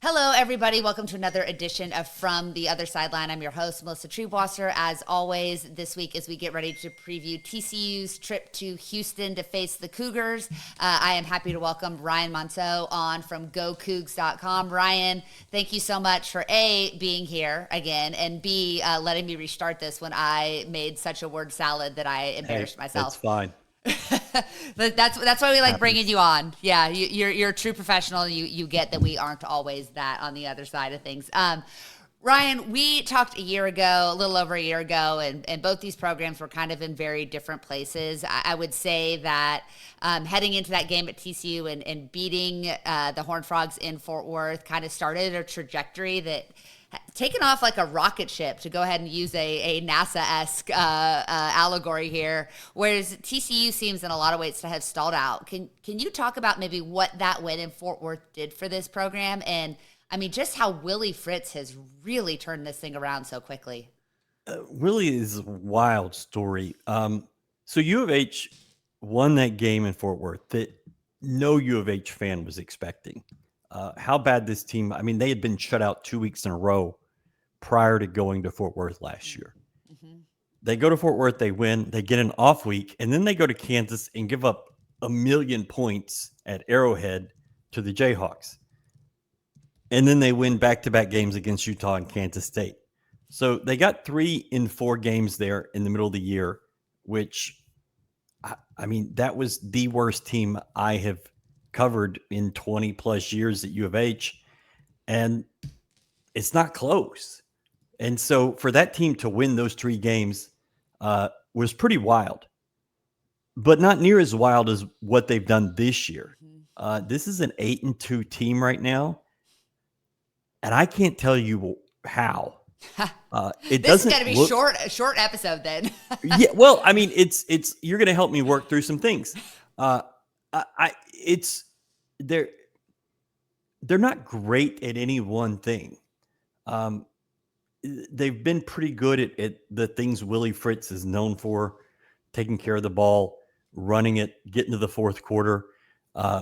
Hello, everybody. Welcome to another edition of From the Other Sideline. I'm your host, Melissa Treebwasser. As always, this week as we get ready to preview TCU's trip to Houston to face the Cougars, I am happy to welcome Ryan Monceaux on from GoCougs.com. Ryan, thank you so much for A, being here again, and B, letting me restart this when I made such a word salad that I embarrassed myself. That's fine. But that's why we like Happens. bringing you on. Yeah, you're a true professional. You get that we aren't always that on the other side of things. Ryan, we talked a little over a year ago, and both these programs were kind of in very different places. I would say that heading into that game at TCU and beating the Horned Frogs in Fort Worth kind of started a trajectory that taken off like a rocket ship, to go ahead and use a NASA-esque allegory here, whereas TCU seems in a lot of ways to have stalled out. Can you talk about maybe what that win in Fort Worth did for this program? And I mean, just how Willie Fritz has really turned this thing around so quickly. Willie is a wild story. So U of H won that game in Fort Worth that no U of H fan was expecting. How bad this team, I mean, they had been shut out 2 weeks in a row prior to going to Fort Worth last year. Mm-hmm. They go to Fort Worth, they win, they get an off week, and then they go to Kansas and give up 1,000,000 points at Arrowhead to the Jayhawks. And then they win back-to-back games against Utah and Kansas State. So they got 3 in 4 games there in the middle of the year, which, I mean, that was the worst team I have covered in 20 plus years at U of H, and it's not close. And so for that team to win those 3 games was pretty wild, but not near as wild as what they've done this year. This is an 8-2 team right now, and I can't tell you how. This is going to be a short episode then. Yeah, well, I mean, it's you're going to help me work through some things. They're not great at any one thing. They've been pretty good at the things Willie Fritz is known for: taking care of the ball, running it, getting to the fourth quarter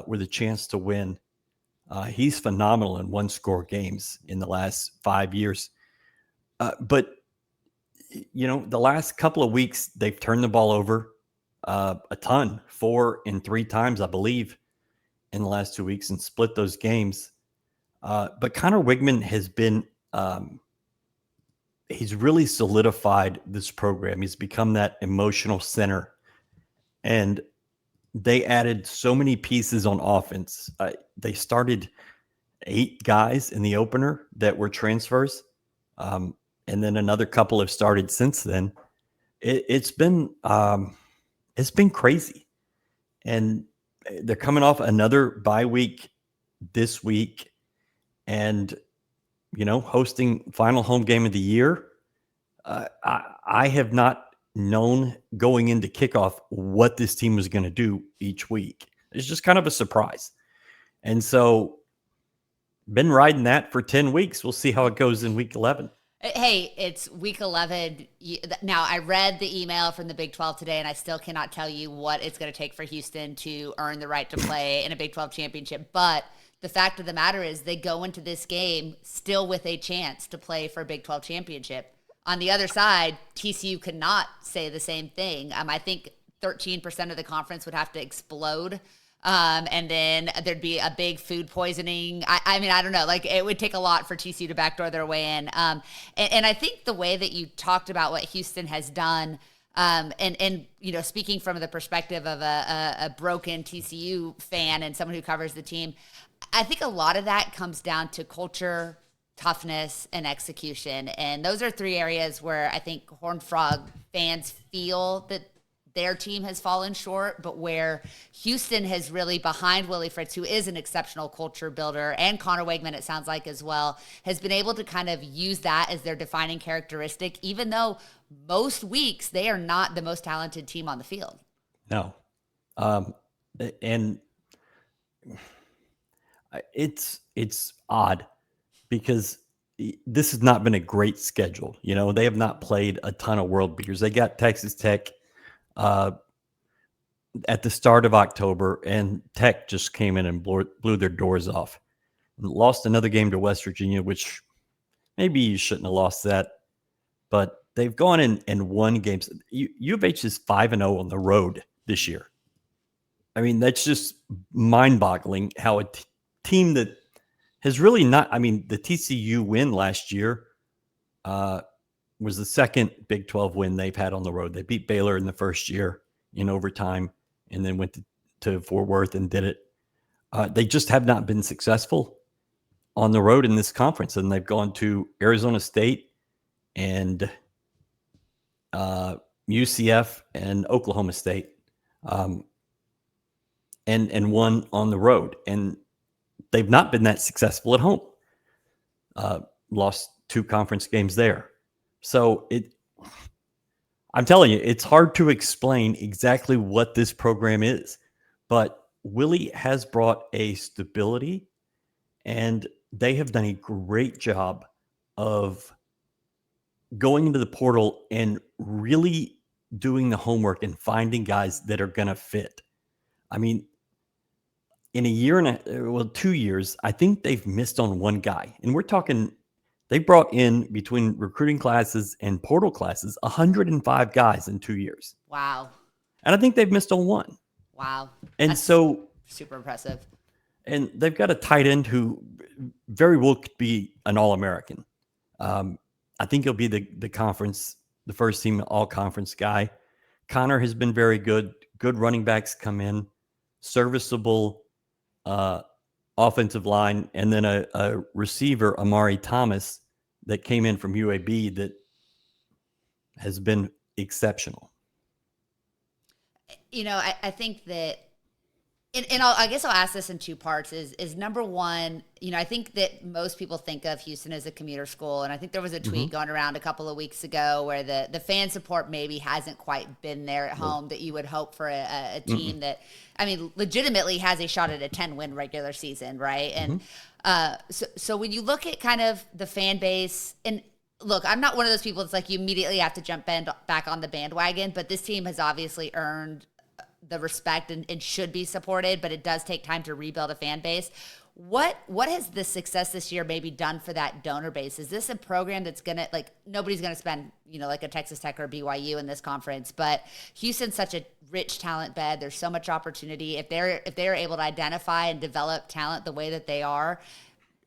with a chance to win. He's phenomenal in one-score games in the last 5 years. But, you know, the last couple of weeks, they've turned the ball over a ton, 4 and 3 times, I believe, in the last 2 weeks, and split those games. But Connor Wigman has been he's really solidified this program. He's become that emotional center. And they added so many pieces on offense. They started 8 guys in the opener that were transfers. And then another couple have started since then. It's been crazy. And they're coming off another bye week this week, and, you know, hosting final home game of the year. I have not known going into kickoff what this team was going to do each week. It's just kind of a surprise. And so been riding that for 10 weeks. We'll see how it goes in week 11. Hey, it's week 11. Now, I read the email from the Big 12 today, and I still cannot tell you what it's going to take for Houston to earn the right to play in a Big 12 championship. But the fact of the matter is they go into this game still with a chance to play for a Big 12 championship. On the other side, TCU could not say the same thing. I think 13% of the conference would have to explode. And then there'd be a big food poisoning. I mean, I don't know. Like, it would take a lot for TCU to backdoor their way in. And I think the way that you talked about what Houston has done, and you know, speaking from the perspective of a broken TCU fan and someone who covers the team, I think a lot of that comes down to culture, toughness, and execution. And those are 3 areas where I think Horned Frog fans feel that their team has fallen short, but where Houston has really, behind Willie Fritz, who is an exceptional culture builder, and Connor Wigman, it sounds like as well, has been able to kind of use that as their defining characteristic, even though most weeks they are not the most talented team on the field. No. And it's odd because this has not been a great schedule. You know, they have not played a ton of world beaters. They got Texas Tech at the start of October, and Tech just came in and blew their doors off. lost another game to West Virginia, which maybe you shouldn't have lost that. But they've gone in and won games. U of H is 5-0 on the road this year. I mean, that's just mind-boggling how a team that has really not – I mean, the TCU win last year was the second Big 12 win they've had on the road. They beat Baylor in the first year in overtime and then went to Fort Worth and did it. They just have not been successful on the road in this conference, and they've gone to Arizona State and UCF and Oklahoma State and won on the road. And they've not been that successful at home. Lost 2 conference games there. So I'm telling you, it's hard to explain exactly what this program is. But Willie has brought a stability, and they have done a great job of going into the portal and really doing the homework and finding guys that are going to fit. I mean, in a year and 2 years, I think they've missed on one guy. And we're talking, they brought in between recruiting classes and portal classes 105 guys in 2 years. Wow. And I think they've missed on one. Wow. And That's so super impressive. And they've got a tight end who very well could be an All-American. I think he'll be the first team all-conference guy. Connor has been very good. Good running backs come in. Serviceable offensive line. And then a receiver, Amari Thomas, that came in from UAB that has been exceptional. You know, I think that, and I guess I'll ask this in 2 parts, is number one, you know, I think that most people think of Houston as a commuter school. And I think there was a tweet going around a couple of weeks ago where the fan support maybe hasn't quite been there at home that you would hope for a team that, I mean, legitimately has a shot at a 10-win regular season, right? And so when you look at kind of the fan base, and look, I'm not one of those people that's like you immediately have to jump back on the bandwagon, but this team has obviously earned the respect and should be supported, but it does take time to rebuild a fan base. What has the success this year maybe done for that donor base? Is this a program that's gonna, like, nobody's gonna spend, you know, like a Texas Tech or BYU in this conference, but Houston's such a rich talent bed. There's so much opportunity. If they're able to identify and develop talent the way that they are,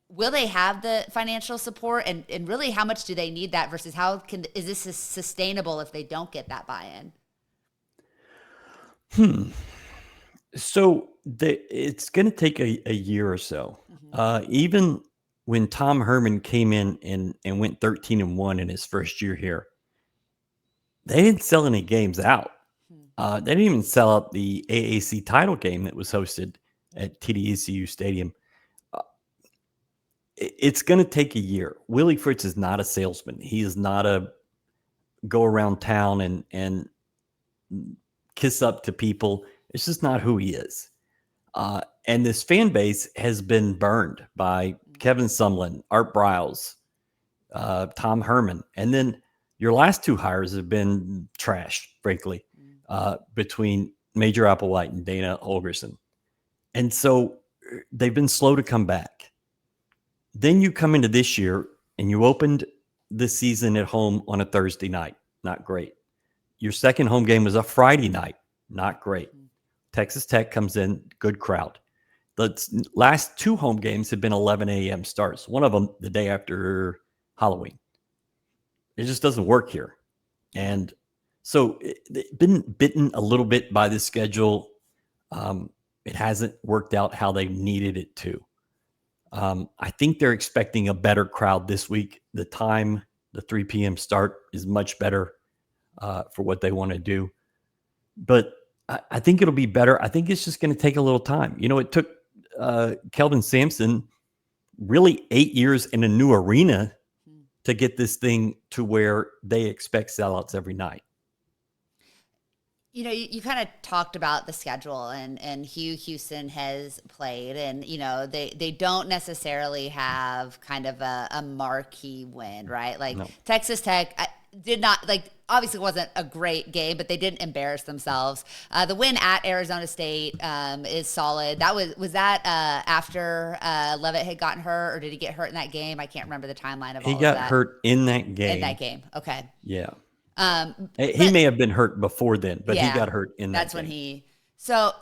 will they have the financial support? And really, how much do they need that versus is this sustainable if they don't get that buy-in? So it's going to take a year or so. Even when Tom Herman came in and went 13-1 in his first year here, they didn't sell any games out. They didn't even sell out the AAC title game that was hosted at TDECU Stadium. It's going to take a year. Willie Fritz is not a salesman. He is not a go around town and kiss up to people. It's just not who he is. And this fan base has been burned by Kevin Sumlin, Art Briles, Tom Herman. And then your last 2 hires have been trash, frankly, between Major Applewhite and Dana Holgerson. And so they've been slow to come back. Then you come into this year and you opened the season at home on a Thursday night. Not great. Your second home game was a Friday night. Not great. Texas Tech comes in, good crowd. The last 2 home games have been 11 a.m. starts. One of them the day after Halloween. It just doesn't work here. And so it's been bitten a little bit by the schedule. It hasn't worked out how they needed it to. I think they're expecting a better crowd this week. The time, the 3 p.m. start is much better for what they want to do. But I think it'll be better. I think it's just going to take a little time. You know, it took Kelvin Sampson really 8 years in a new arena to get this thing to where they expect sellouts every night. You know, you kind of talked about the schedule and who Houston has played, and, you know, they don't necessarily have kind of a marquee win, right? Like, no. Texas Tech, did not like obviously wasn't a great game, but they didn't embarrass themselves. The win at Arizona State is solid. That was that after Levitt had gotten hurt, or did he get hurt in that game? I can't remember the timeline of all of that. He got hurt in that game. In that game, okay. Yeah. He may have been hurt before then, but he got hurt in that game. That's when he. So,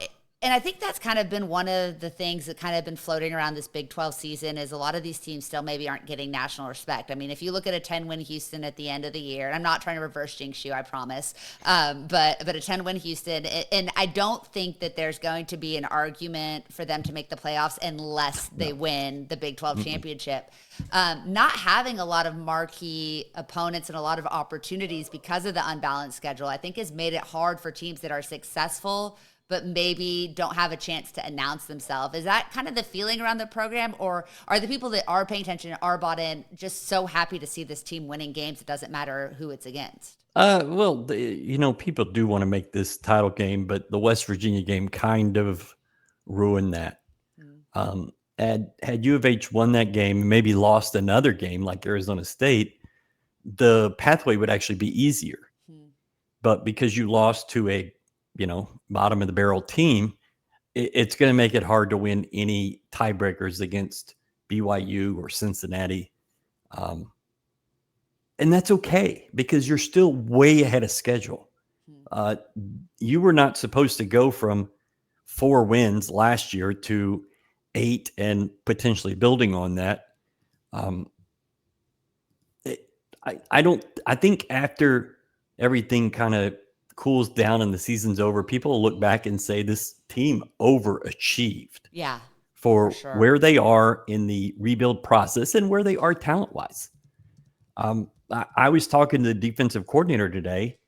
and I think that's kind of been one of the things that kind of been floating around this Big 12 season is a lot of these teams still maybe aren't getting national respect. I mean, if you look at a 10-win Houston at the end of the year, and I'm not trying to reverse jinx you, I promise, but a 10-win Houston, and I don't think that there's going to be an argument for them to make the playoffs unless they win the Big 12 championship. Not having a lot of marquee opponents and a lot of opportunities because of the unbalanced schedule, I think has made it hard for teams that are successful but maybe don't have a chance to announce themselves. Is that kind of the feeling around the program, or are the people that are paying attention and are bought in just so happy to see this team winning games it doesn't matter who it's against? Well, people do want to make this title game, but the West Virginia game kind of ruined that. Had U of H won that game, maybe lost another game like Arizona State, the pathway would actually be easier. But because you lost to a bottom of the barrel team, it's going to make it hard to win any tiebreakers against BYU or Cincinnati. And that's okay because you're still way ahead of schedule. You were not supposed to go from 4 wins last year to 8 and potentially building on that. I think after everything kind of cools down and the season's over, people will look back and say this team overachieved. Yeah. For sure. Where they are in the rebuild process and where they are talent-wise. I was talking to the defensive coordinator today,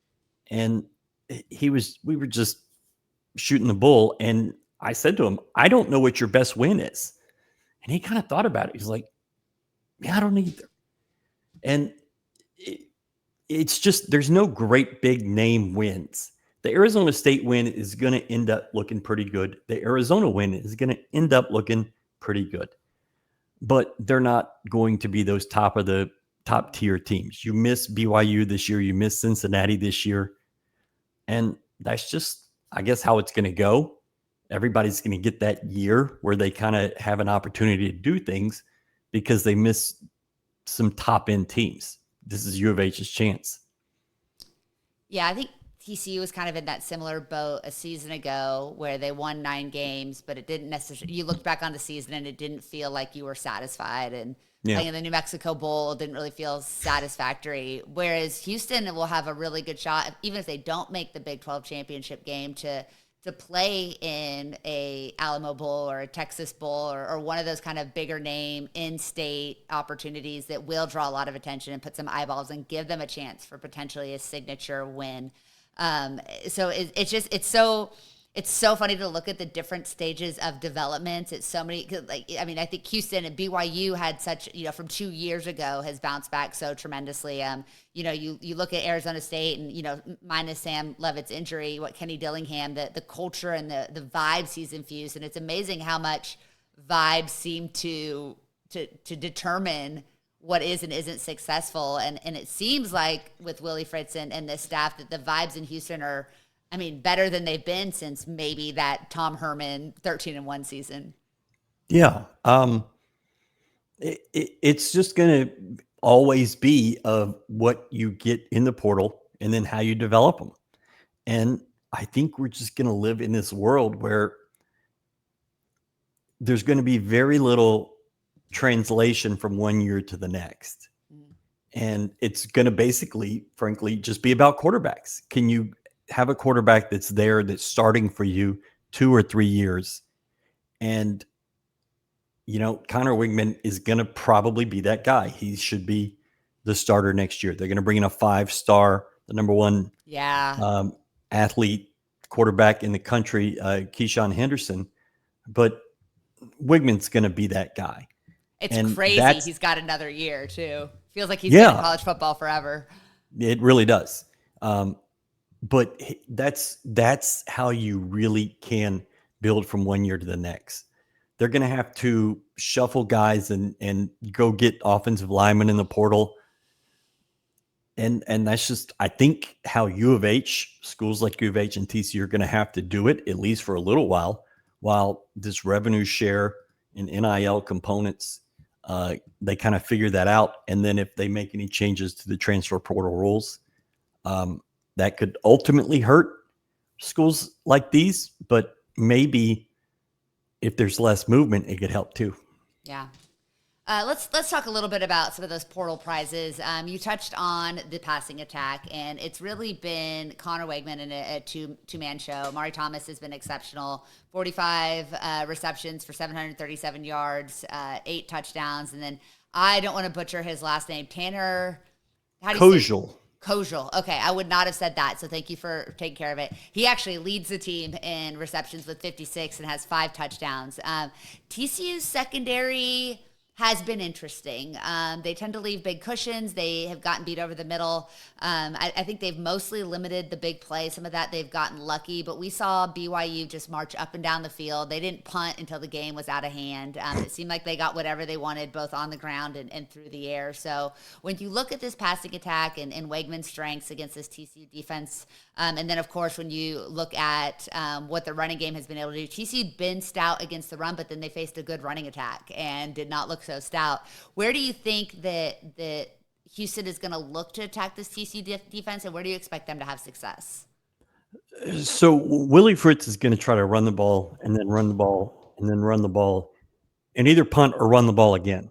and we were just shooting the bull, and I said to him, I don't know what your best win is. And he kind of thought about it. He's like, yeah, I don't either. And it's just, there's no great big name wins. The Arizona State win is going to end up looking pretty good. The Arizona win is going to end up looking pretty good. But they're not going to be those top tier teams. You miss BYU this year. You miss Cincinnati this year. And that's just, I guess, how it's going to go. Everybody's going to get that year where they kind of have an opportunity to do things because they miss some top end teams. This is U of H's chance. Yeah, I think TCU was kind of in that similar boat a season ago where they won 9 games, but it didn't necessarily, you looked back on the season and it didn't feel like you were satisfied. And playing in the New Mexico Bowl didn't really feel satisfactory. Whereas Houston will have a really good shot, even if they don't make the Big 12 championship game, to play in a Alamo Bowl or a Texas Bowl or one of those kind of bigger name in-state opportunities that will draw a lot of attention and put some eyeballs and give them a chance for potentially a signature win. So it's so funny to look at the different stages of development. It's so many, I think Houston and BYU had such, from 2 years ago has bounced back so tremendously. You look at Arizona State and, minus Sam Levitt's injury, what Kenny Dillingham, the culture and the vibes he's infused. And it's amazing how much vibes seem to determine what is and isn't successful. And it seems like with Willie Fritz and the staff that the vibes in Houston are, better than they've been since maybe that Tom Herman 13-1 season. Yeah. It's just going to always be of what you get in the portal and then how you develop them. And I think we're just going to live in this world where there's going to be very little translation from one year to the next. And it's going to basically, frankly, just be about quarterbacks. Can you have a quarterback that's there, that's starting for you 2 or 3 years? And, Connor Wigman is going to probably be that guy. He should be the starter next year. They're going to bring in a 5-star, the number 1 athlete quarterback in the country, Keyshawn Henderson. But Wigman's going to be that guy. It's crazy. He's got another year too. Feels like he's been in college football forever. It really does. But that's how you really can build from one year to the next. They're going to have to shuffle guys and go get offensive linemen in the portal. And that's just, I think, how U of H, schools like U of H and TCU are going to have to do it, at least for a little while this revenue share and NIL components, they kind of figure that out. And then if they make any changes to the transfer portal rules, that could ultimately hurt schools like these. But maybe if there's less movement, it could help too. Yeah. Let's talk a little bit about some of those portal prizes. You touched on the passing attack, and it's really been Connor Wegman in a two-man show. Mari Thomas has been exceptional. 45 receptions for 737 yards, 8 touchdowns, and then I don't want to butcher his last name, Tanner. How do you say it? Kojal. Okay, I would not have said that, so thank you for taking care of it. He actually leads the team in receptions with 56 and has 5 touchdowns. TCU's secondary has been interesting. They tend to leave big cushions. They have gotten beat over the middle. I think they've mostly limited the big play. Some of that they've gotten lucky, but we saw BYU just march up and down the field. They didn't punt until the game was out of hand. It seemed like they got whatever they wanted, both on the ground and through the air. So when you look at this passing attack and Wegman's strengths against this TCU defense, and then, of course, when you look at what the running game has been able to do, TCU'd been stout against the run, but then they faced a good running attack and did not look so stout. Where do you think that Houston is going to look to attack this TCU defense, and where do you expect them to have success? So Willie Fritz is going to try to run the ball and then run the ball and then run the ball and either punt or run the ball again.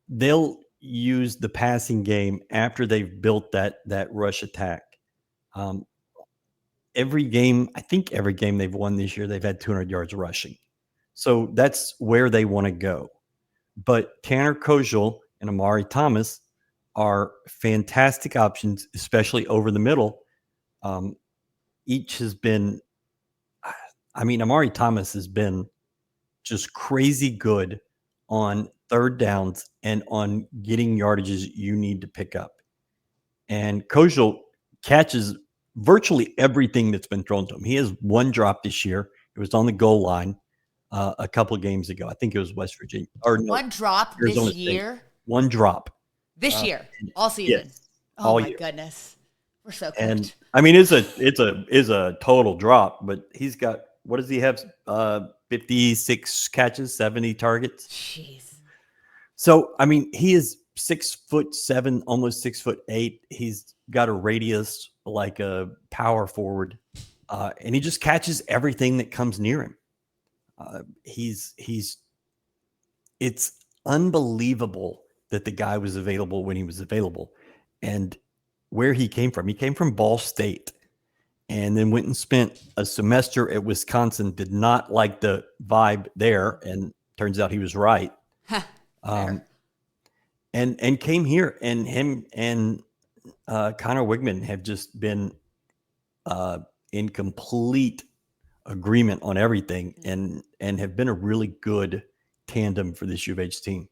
They'll use the passing game after they've built that rush attack. Every game they've won this year, they've had 200 yards rushing. So that's where they want to go. But Tanner Kojal and Amari Thomas are fantastic options, especially over the middle. Each has been, Amari Thomas has been just crazy good on third downs and on getting yardages you need to pick up. And Kojal catches virtually everything that's been thrown to him. He has one drop this year. It was on the goal line a couple of games ago. I think it was West Virginia. One drop Arizona this year? State. One drop. This year? All season? Yes, oh, my goodness. We're so cooked. And, it's a total drop, but he's got, what does he have? 56 catches, 70 targets. Jeez. So, he is 6'7", almost 6'8". He's got a radius like a power forward, and he just catches everything that comes near him. It's unbelievable that the guy was available when he was available, and where he came from Ball State. And then went and spent a semester at Wisconsin, did not like the vibe there, and turns out he was right. And came here, and him and Connor Wegman have just been in complete agreement on everything, and have been a really good tandem for this U of H team.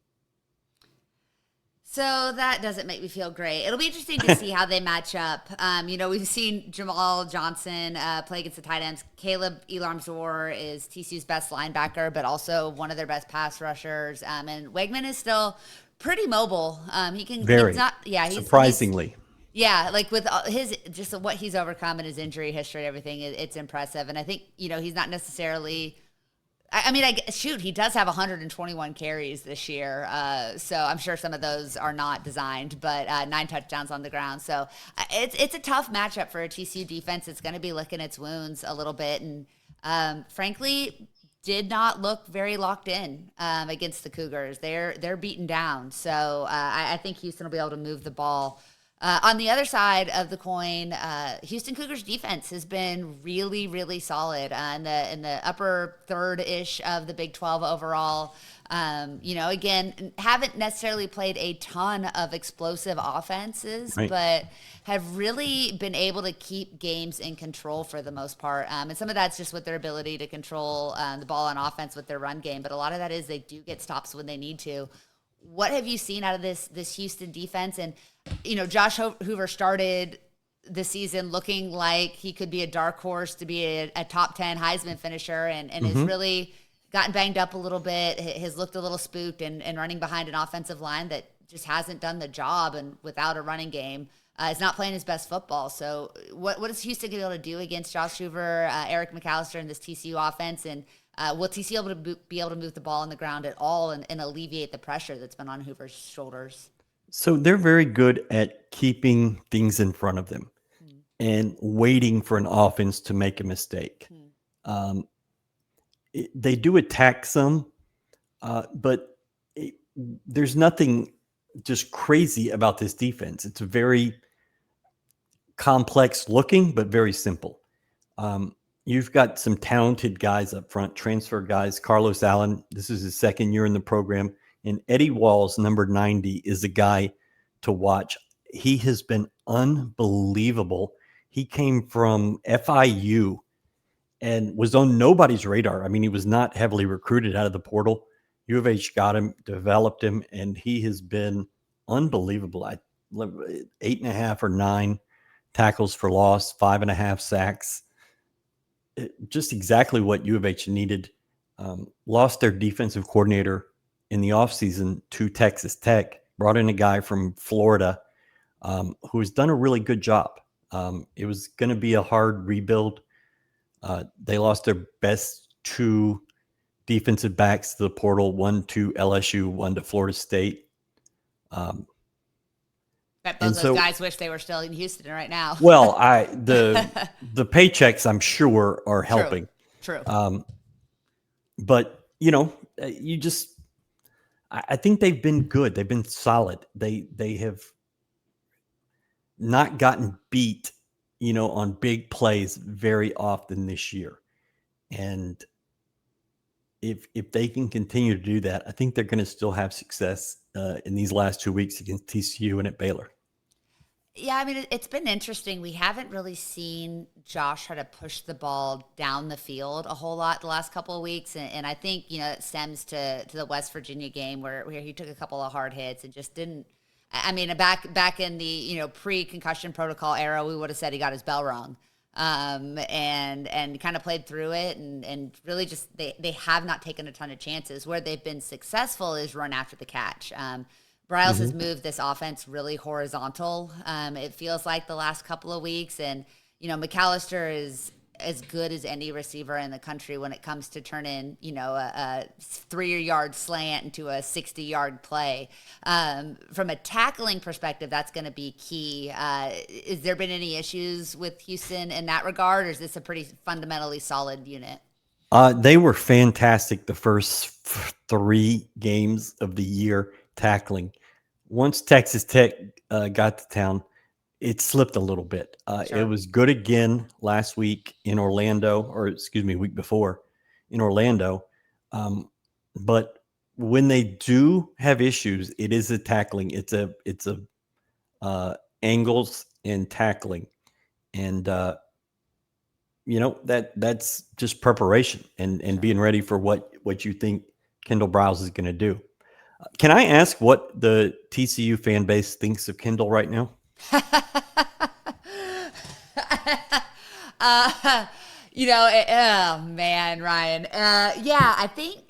So that doesn't make me feel great. It'll be interesting to see how they match up. We've seen Jamal Johnson play against the tight ends. Caleb Elam-Zor is TCU's best linebacker, but also one of their best pass rushers. And Wegman is still pretty mobile. He can very surprisingly. Like with what he's overcome in his injury history, everything, it's impressive. And I think he's not necessarily. He does have 121 carries this year. So I'm sure some of those are not designed, but 9 touchdowns on the ground. So it's a tough matchup for a TCU defense. It's going to be licking its wounds a little bit. And frankly, did not look very locked in against the Cougars. They're beaten down. So I think Houston will be able to move the ball. On the other side of the coin, Houston Cougars defense has been really, really solid in the upper third-ish of the Big 12 overall. Again, haven't necessarily played a ton of explosive offenses, right, but have really been able to keep games in control for the most part. And some of that's just with their ability to control the ball on offense with their run game. But a lot of that is they do get stops when they need to. What have you seen out of this Houston defense? And, Josh Hoover started the season looking like he could be a dark horse to be a top 10 Heisman finisher and has really gotten banged up a little bit, has looked a little spooked and running behind an offensive line that just hasn't done the job, and without a running game, is not playing his best football. So what is Houston going to be able to do against Josh Hoover, Eric McAllister, and this TCU offense? And will TCU be able to move the ball on the ground at all and alleviate the pressure that's been on Hoover's shoulders? So they're very good at keeping things in front of them and waiting for an offense to make a mistake. Um, they do attack some, but there's nothing just crazy about this defense. It's very complex looking, but very simple. You've got some talented guys up front, transfer guys. Carlos Allen, this is his second year in the program. And Eddie Walls, number 90, is a guy to watch. He has been unbelievable. He came from FIU and was on nobody's radar. I mean, he was not heavily recruited out of the portal. U of H got him, developed him, and he has been unbelievable. 8.5 or 9 tackles for loss, 5.5 sacks. Just exactly what U of H needed. Lost their defensive coordinator in the offseason to Texas Tech, brought in a guy from Florida who has done a really good job. It was going to be a hard rebuild. They lost their best 2 defensive backs to the portal, one to LSU, one to Florida State. Bet both those guys wish they were still in Houston right now. Well, the paychecks, I'm sure, are helping. True. But I think they've been good. They've been solid. They have not gotten beat, on big plays very often this year. And if they can continue to do that, I think they're going to still have success in these last 2 weeks against TCU and at Baylor. Yeah, I mean, it's been interesting. We haven't really seen Josh try to push the ball down the field a whole lot the last couple of weeks. And I think, it stems to the West Virginia game where he took a couple of hard hits and just didn't. I mean, back in the, pre-concussion protocol era, we would have said he got his bell rung. And kind of played through it and really just they have not taken a ton of chances. Where they've been successful is run after the catch. Briles has moved this offense really horizontal. It feels like the last couple of weeks, and McAllister is as good as any receiver in the country when it comes to turning a 3-yard slant into a 60-yard play. From a tackling perspective, that's going to be key. Has there been any issues with Houston in that regard, or is this a pretty fundamentally solid unit? They were fantastic the first 3 games of the year tackling. Once Texas Tech got to town, it slipped a little bit. Sure. It was good again last week in Orlando, week before in Orlando. But when they do have issues, it is a tackling. It's a angles and tackling. And, that's just preparation and being ready for what you think Kendall Briles is going to do. Can I ask what the TCU fan base thinks of Kendall right now? Oh man, Ryan. Yeah, I think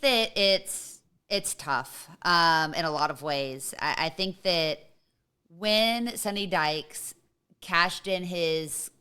that it's tough in a lot of ways. I think that when Sonny Dykes cashed in his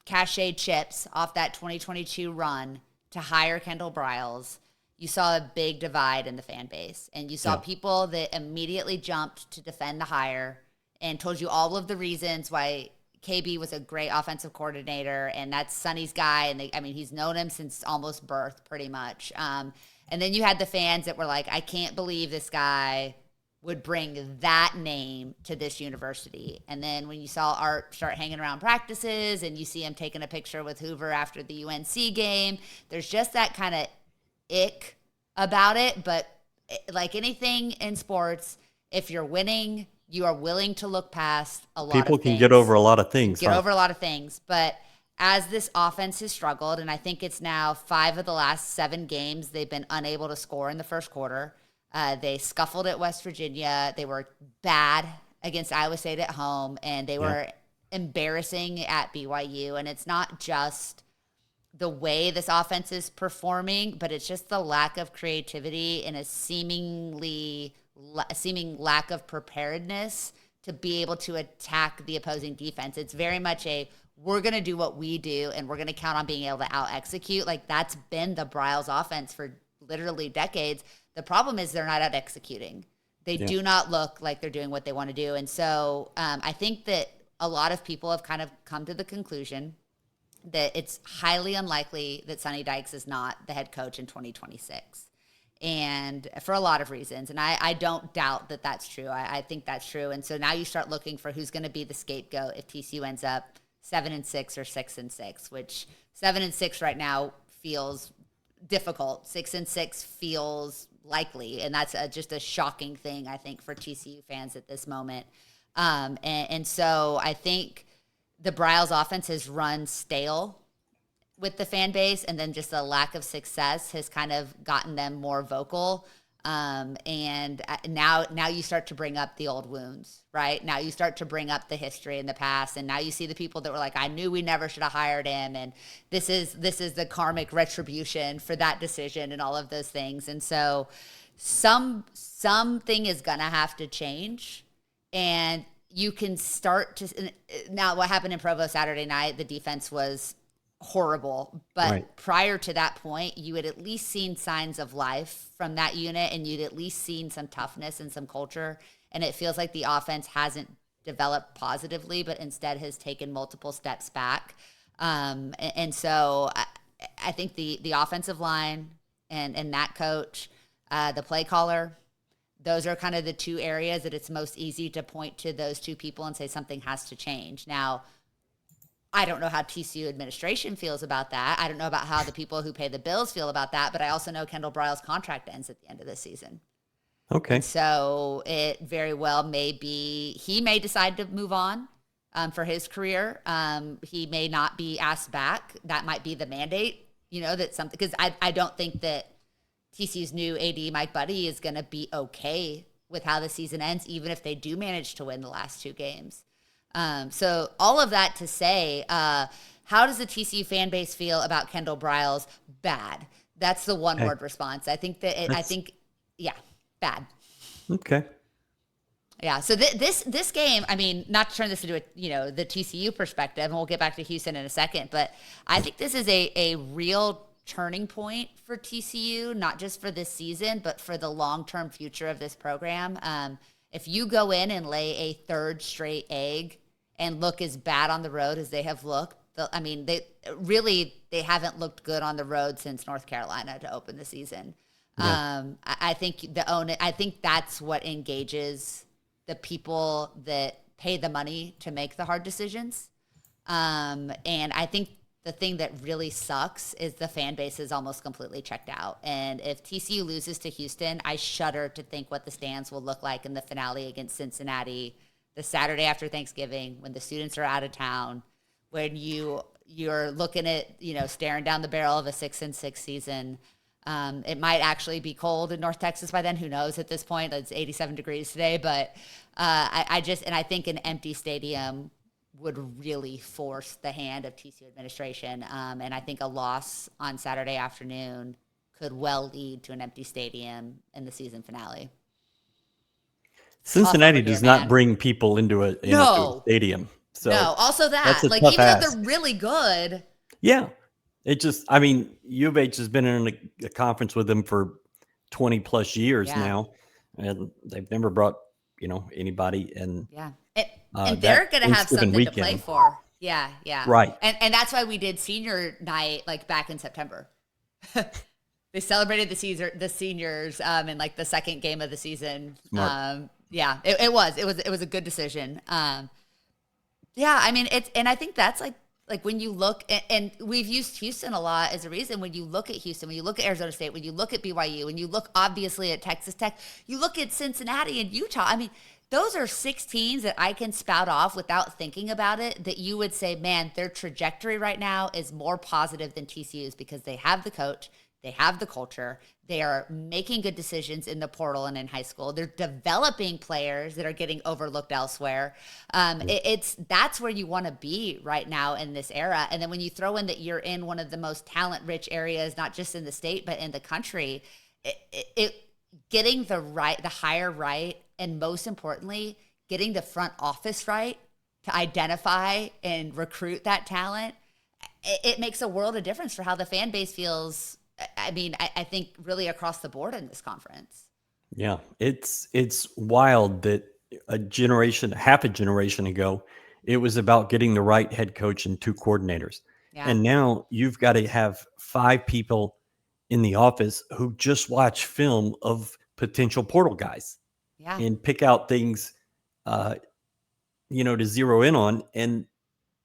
cachet chips off that 2022 run to hire Kendall Briles, you saw a big divide in the fan base, and you saw people that immediately jumped to defend the hire and told you all of the reasons why KB was a great offensive coordinator, and that's Sonny's guy. And he's known him since almost birth, pretty much. And then you had the fans that were like, I can't believe this guy would bring that name to this university. And then when you saw Art start hanging around practices and you see him taking a picture with Hoover after the UNC game, there's just that kind of ick about it. But like anything in sports, if you're winning, you are willing to look past a lot of things. People can get over a lot of things. Over a lot of things. But as this offense has struggled, and I think it's now 5 of the last 7 games they've been unable to score in the first quarter. They scuffled at West Virginia. They were bad against Iowa State at home, and they were embarrassing at BYU. And it's not just the way this offense is performing, but it's just the lack of creativity and a seeming lack of preparedness to be able to attack the opposing defense. It's very much we're going to do what we do, and we're going to count on being able to out-execute. Like, that's been the Bryles offense for literally decades. The problem is they're not out-executing. They do not look like they're doing what they want to do. And so I think that a lot of people have kind of come to the conclusion that it's highly unlikely that Sonny Dykes is not the head coach in 2026. And for a lot of reasons. And I don't doubt that that's true. I think that's true. And so now you start looking for who's going to be the scapegoat if TCU ends up 7-6 or 6-6, which 7-6 right now feels difficult. 6-6 feels likely. And that's just a shocking thing, I think, for TCU fans at this moment. And so I think the Bryles offense has run stale with the fan base, and then just a lack of success has kind of gotten them more vocal. And now you start to bring up the old wounds, right? Now you start to bring up the history in the past, and now you see the people that were like, I knew we never should have hired him, and this is the karmic retribution for that decision and all of those things. And so something is gonna have to change, and you can start to now. What happened in Provo Saturday night? The defense was horrible, but prior to that point, you had at least seen signs of life from that unit, and you'd at least seen some toughness and some culture. And it feels like the offense hasn't developed positively, but instead has taken multiple steps back. And so I think the offensive line and that coach, the play caller, those are kind of the two areas that it's most easy to point to those two people and say something has to change. Now, I don't know how TCU administration feels about that. I don't know about how the people who pay the bills feel about that, but I also know Kendall Bryles' contract ends at the end of this season. Okay. And so it very well may be, he may decide to move on for his career. He may not be asked back. That might be the mandate, that something, because I don't think that TCU's new AD, Mike Buddy, is going to be okay with how the season ends, even if they do manage to win the last two games. So all of that to say, how does the TCU fan base feel about Kendall Bryles? Bad. That's the one word response. I think that bad. Okay. Yeah. So this game, I mean, not to turn this into the TCU perspective, and we'll get back to Houston in a second, but I think this is a real turning point for TCU, not just for this season, but for the long-term future of this program. If you go in and lay a third straight egg and look as bad on the road as they have looked, they haven't looked good on the road since North Carolina to open the season. Yeah. I think that's what engages the people that pay the money to make the hard decisions. And I think the thing that really sucks is the fan base is almost completely checked out. And if TCU loses to Houston, I shudder to think what the stands will look like in the finale against Cincinnati the Saturday after Thanksgiving, when the students are out of town, when you're looking at, staring down the barrel of a 6-6 season. It might actually be cold in North Texas by then. Who knows at this point? It's 87 degrees today. But I think an empty stadium would really force the hand of TCU administration. And I think a loss on Saturday afternoon could well lead to an empty stadium in the season finale. Cincinnati does not bring people into a stadium. So no, also that. Like, even though they're really good. Yeah. It just, U of H has been in a conference with them for 20 plus years now. And they've never brought, anybody in. Yeah. And they're going to have something to play for. Yeah, yeah. Right. And that's why we did senior night, back in September. They celebrated the seniors in the second game of the season. It was a good decision. I think that's when you look, and we've used Houston a lot as a reason. When you look at Houston, when you look at Arizona State, when you look at BYU, when you look obviously at Texas Tech, you look at Cincinnati and Utah. Those are 6 teams that I can spout off without thinking about it, that you would say, man, their trajectory right now is more positive than TCU's, because they have the coach, They have the culture. They are making good decisions in the portal and in high school. They're developing players that are getting overlooked elsewhere. That's where you want to be right now in this era. And then when you throw in that you're in one of the most talent-rich areas, not just in the state but in the country, it getting the hire right, and most importantly, getting the front office right to identify and recruit that talent, it makes a world of difference for how the fan base feels. I mean, I think really across the board in this conference. Yeah, it's wild that half a generation ago, it was about getting the right head coach and 2 coordinators. Yeah. And now you've got to have 5 people in the office who just watch film of potential portal guys Yeah. and pick out things, to zero in on and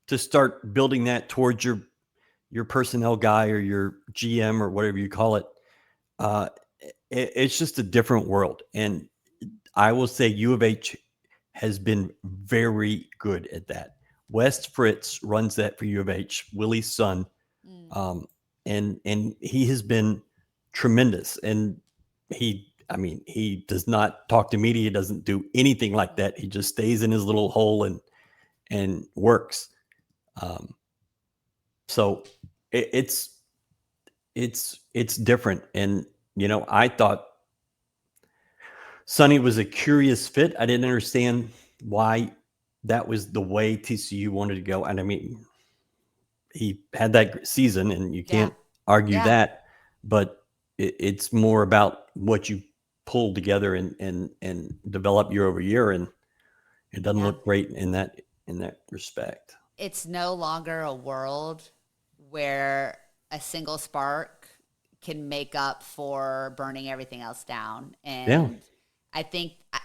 to start building that towards your personnel guy or your GM or whatever you call it. It's just a different world. And I will say U of H has been very good at that. Wes Fritz runs that for U of H, Willie's son. And he has been tremendous. And he does not talk to media. He doesn't do anything like that. He just stays in his little hole and works. So it's different. And, I thought Sonny was a curious fit. I didn't understand why that was the way TCU wanted to go. And I mean, he had that season and you can't argue that, but it's more about what you pull together and develop year over year. And it doesn't look great in that respect. It's no longer a world where a single spark can make up for burning everything else down. And I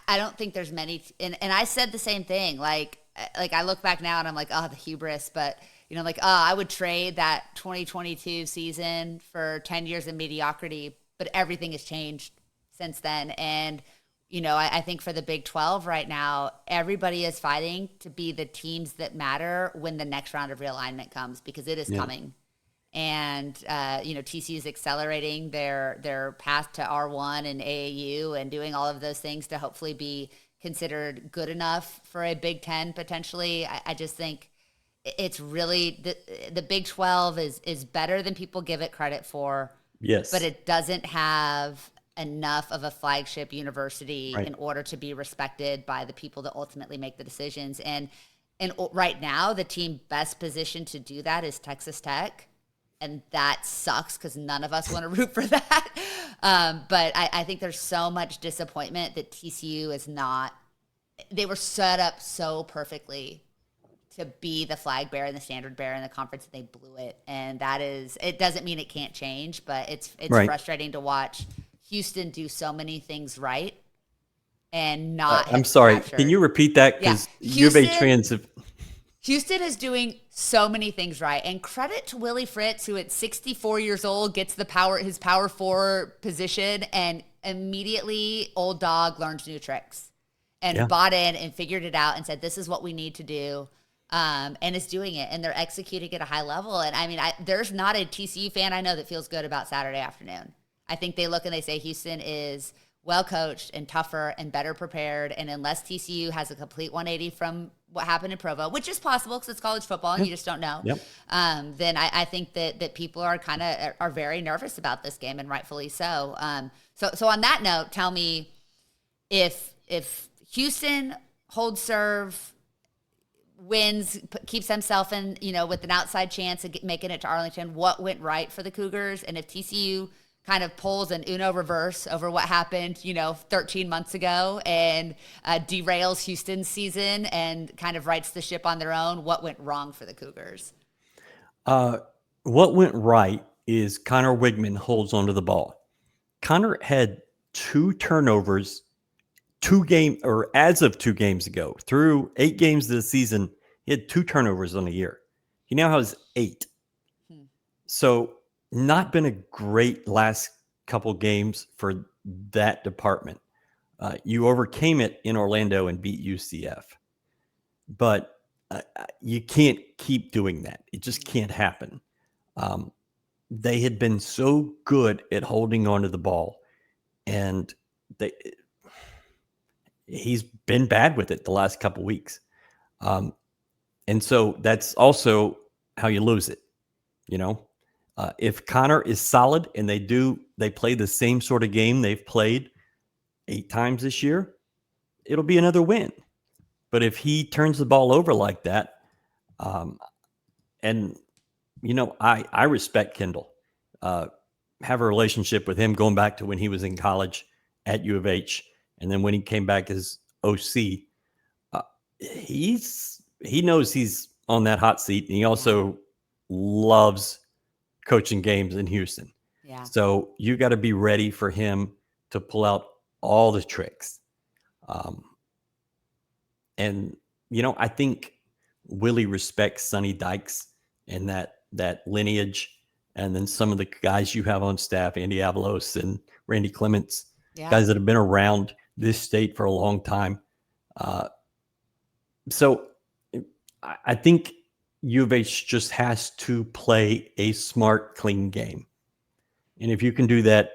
don't think there's many, and I said the same thing. Like I look back now and I'm like, oh, the hubris, but I would trade that 2022 season for 10 years of mediocrity, but everything has changed since then. And, I think for the Big 12 right now, everybody is fighting to be the teams that matter when the next round of realignment comes, because it is coming. And, TCU is accelerating their path to R1 and AAU and doing all of those things to hopefully be considered good enough for a Big 10 potentially. I just think it's really the Big 12 is better than people give it credit for. Yes. But it doesn't have enough of a flagship university Right. in order to be respected by the people that ultimately make the decisions. And right now, the team best positioned to do that is Texas Tech. And that sucks because none of us want to root for that. But I think there's so much disappointment that TCU is not. They were set up so perfectly to be the flag bearer and the standard bearer in the conference, and they blew it. And it doesn't mean it can't change, but it's Right. frustrating to watch Houston do so many things right and not. I'm hit sorry. capture. Can you repeat that? Because U of H fans have. Houston is doing so many things right, and credit to Willie Fritz, who at 64 years old gets his power forward position, and immediately old dog learns new tricks and bought in and figured it out and said, "This is what we need to do," and is doing it, and they're executing at a high level. And I mean, there's not a TCU fan I know that feels good about Saturday afternoon. I think they look and they say Houston is well coached and tougher and better prepared. And unless TCU has a complete 180 from what happened in Provo, which is possible because it's college football and you just don't know, then I think that people are very nervous about this game, and rightfully so. So on that note, tell me if Houston holds serve, wins, keeps themselves in, with an outside chance of making it to Arlington, what went right for the Cougars? And if TCU kind of pulls an Uno reverse over what happened, 13 months ago and derails Houston's season and kind of rights the ship on their own, what went wrong for the Cougars? What went right is Connor Wigman holds onto the ball. Connor had 2 turnovers, as of 2 games ago. Through 8 games this season, he had 2 turnovers on the year. He now has 8. So not been a great last couple games for that department. You overcame it in Orlando and beat UCF. But you can't keep doing that. It just can't happen. they had been so good at holding on to the ball, and they he's been bad with it the last couple weeks. And so that's also how you lose it. You know, if Connor is solid and they play the same sort of game they've played 8 times this year, it'll be another win. But if he turns the ball over like that, and I respect Kendall. Have a relationship with him going back to when he was in college at U of H, and then when he came back as OC. He knows he's on that hot seat, and he also loves coaching games in Houston. Yeah. So you got to be ready for him to pull out all the tricks. And I think Willie respects Sonny Dykes and that lineage, and then some of the guys you have on staff, Andy Avalos and Randy Clements, guys that have been around this state for a long time. So I think U of H just has to play a smart, clean game. And if you can do that,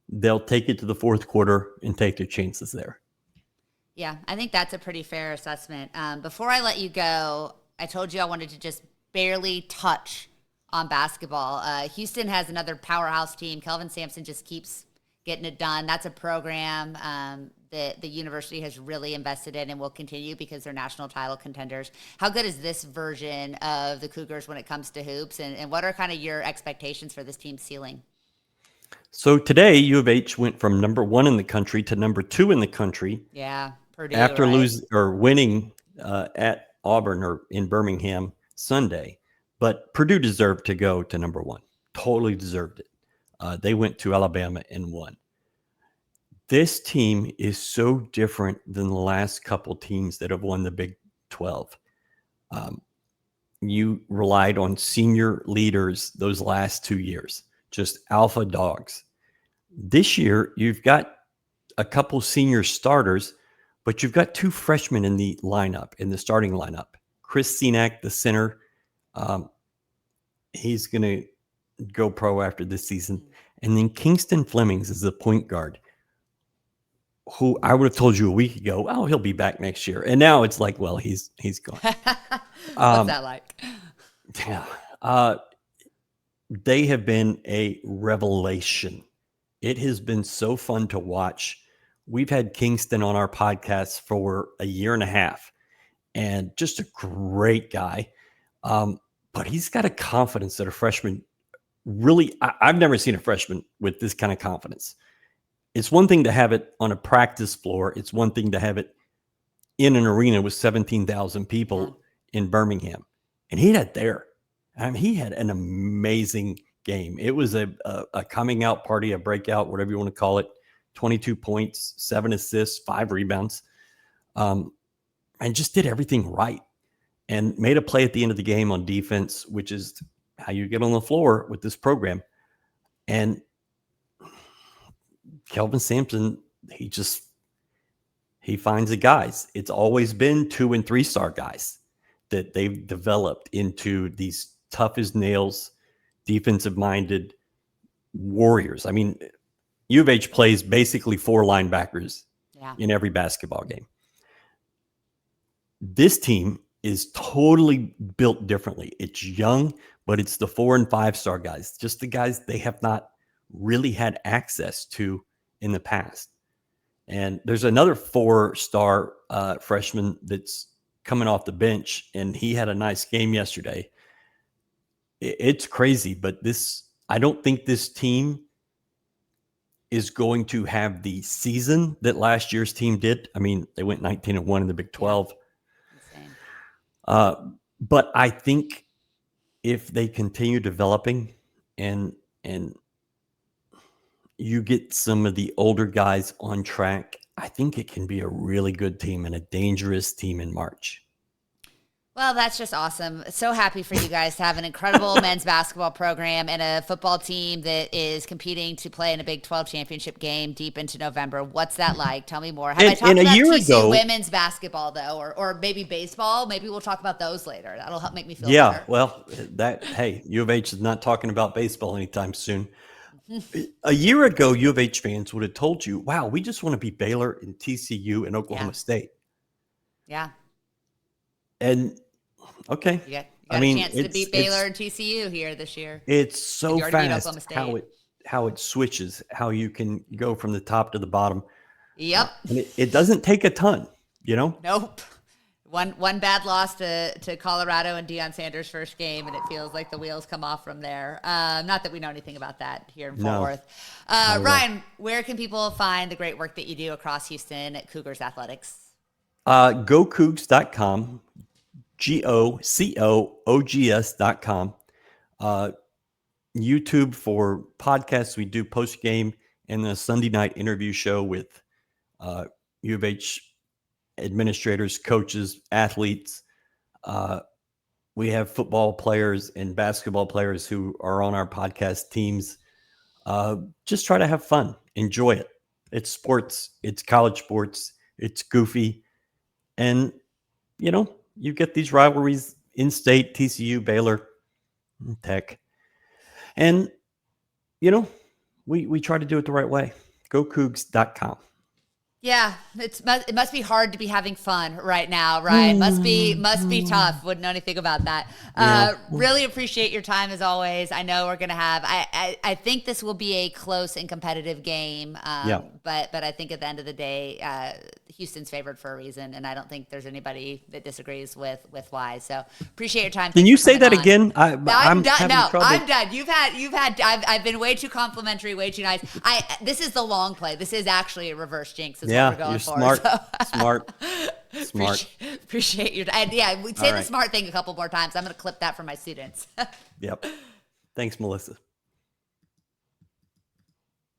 they'll take it to the fourth quarter and take their chances there. Yeah, I think that's a pretty fair assessment. Before I let you go, I told you I wanted to just barely touch on basketball. Houston has another powerhouse team. Kelvin Sampson just keeps getting it done. That's a program that the university has really invested in and will continue because they're national title contenders. How good is this version of the Cougars when it comes to hoops? And what are kind of your expectations for this team's ceiling? So today, U of H went from number 1 in the country to number 2 in the country. Yeah, Purdue, after right? winning at Auburn or in Birmingham Sunday. But Purdue deserved to go to number 1. Totally deserved it. They went to Alabama and won. This team is so different than the last couple teams that have won the Big 12. You relied on senior leaders those last 2 years, just alpha dogs. This year, you've got a couple senior starters, but you've got 2 freshmen in the lineup, in the starting lineup. Chris Senack, the center, he's going to go pro after this season. And then Kingston Flemings is the point guard, who I would have told you a week ago, oh, he'll be back next year. And now it's like, well, he's gone. What's that like? Yeah. They have been a revelation. It has been so fun to watch. We've had Kingston on our podcast for a year and a half, and just a great guy. But he's got a confidence that a freshman really, I've never seen a freshman with this kind of confidence. It's one thing to have it on a practice floor. It's one thing to have it in an arena with 17,000 people in Birmingham. And he had there. I mean, he had an amazing game. It was a coming out party, a breakout, whatever you want to call it. 22 points, 7 assists, 5 rebounds, and just did everything right and made a play at the end of the game on defense, which is how you get on the floor with this program. And Kelvin Sampson, he finds the guys. It's always been 2- and 3-star guys that they've developed into these tough as nails, defensive-minded warriors. I mean, U of H plays basically 4 linebackers in every basketball game. This team is totally built differently. It's young, but it's the 4- and 5-star guys, just the guys they have not really had access to in the past. And there's another 4-star freshman that's coming off the bench, and he had a nice game yesterday. It's crazy, but I don't think this team is going to have the season that last year's team did. I mean, they went 19-1 in the Big 12. But I think if they continue developing and you get some of the older guys on track, I think it can be a really good team and a dangerous team in March. Well, that's just awesome. So happy for you guys to have an incredible men's basketball program and a football team that is competing to play in a Big 12 championship game deep into November. What's that like? Tell me more. Have I talked about TCU women's basketball, though, or maybe baseball? Maybe we'll talk about those later. That'll help make me feel better. Well, hey, U of H is not talking about baseball anytime soon. A year ago, U of H fans would have told you, wow, we just want to be Baylor and TCU and Oklahoma State. Yeah. And okay. You got a chance to beat Baylor and TCU here this year. It's so fast how it switches, how you can go from the top to the bottom. Yep. And it doesn't take a ton, Nope. One bad loss to Colorado and Deion Sanders' first game, and it feels like the wheels come off from there. Not that we know anything about that here in Fort Worth. Ryan, where can people find the great work that you do across Houston at Cougars Athletics? GoCougs.com. GoCoogs.com. YouTube for podcasts. We do post game and the Sunday night interview show with U of H administrators, coaches, athletes. We have football players and basketball players who are on our podcast teams. Just try to have fun. Enjoy it. It's sports. It's college sports. It's goofy. And, you get these rivalries in-state, TCU, Baylor, Tech. And, we try to do it the right way. GoCougs.com. Yeah, it must be hard to be having fun right now, Ryan. Must be tough. Wouldn't know anything about that. Really appreciate your time as always. I know we're gonna have. I think this will be a close and competitive game. But I think at the end of the day, Houston's favored for a reason, and I don't think there's anybody that disagrees with why. So appreciate your time. Can you say that again? I'm done. No, I'm done. You've had. I've been way too complimentary, way too nice. This is the long play. This is actually a reverse jinx. What we're going you're for, smart. So. Smart. Appreciate your time. Yeah, we'd say the smart thing a couple more times. I'm going to clip that for my students. Yep. Thanks, Melissa.